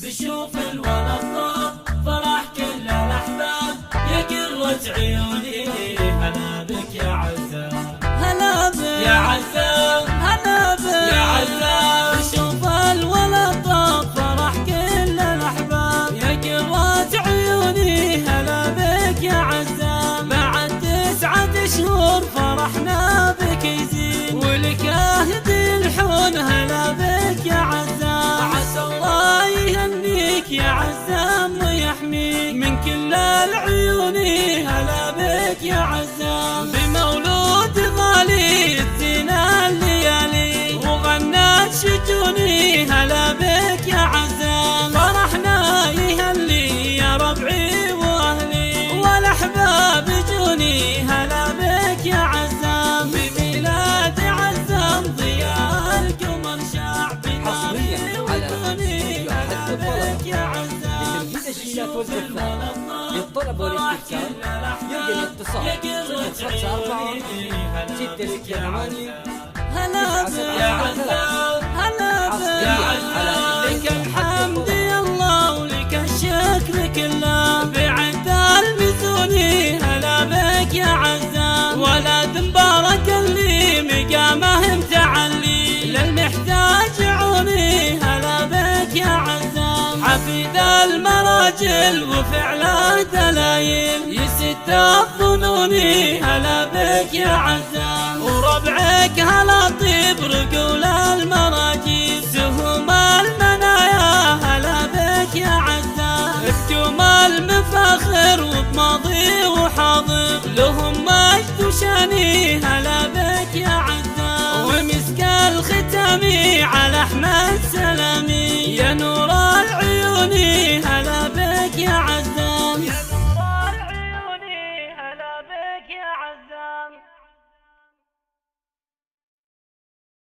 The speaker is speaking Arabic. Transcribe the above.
بشوف الولد طاب فرح كل الأحباب يا قرة عيوني هلا بك يا عزام هلا بك يا عزام هلا بك يا عزام بشوف الولد طاب فرح كل الأحباب يا قرة عيوني هلا بك يا عزام بعد 9 شهور فرحنا بك يزين ولك أهدي الحون هلا بك يا عزام عسى الله يهنيك يا عزام ويحميك من كل العيون هلا بك يا عزام بمولود غالي الزينة الليالي وغنت شجوني هلا بك يا عزام فرحنا يهلي يا ربعي واهلي والاحباب جوني هلا بك يا عزام بميلاد عزام ضياء القمر شاع حصريا على هلا بك يا عزام لتسجيل الشيلات والزفات للطلب والاستفسار يرجى الاتصال 54 668 هلا بك يا عزام هلا بك لك الحمد يا الله ولك الشكر كله بعد المزوني هلا بك يا عزام ولد مبارك اللي مقامه متعلي للمحتاج عوني هلا بك يا عزام حفيد المراجل وفعله دلايل يسد الظنون هلا بك يا عزام وربعك هلا طيب رجول المراجل سهم المنايا هلا بك يا عزام بكم المفاخر وبماضي وحاضر لهم مجد وشاني هلا بك يا عزام ومسك الختامي على احمد سلامي يا نور العين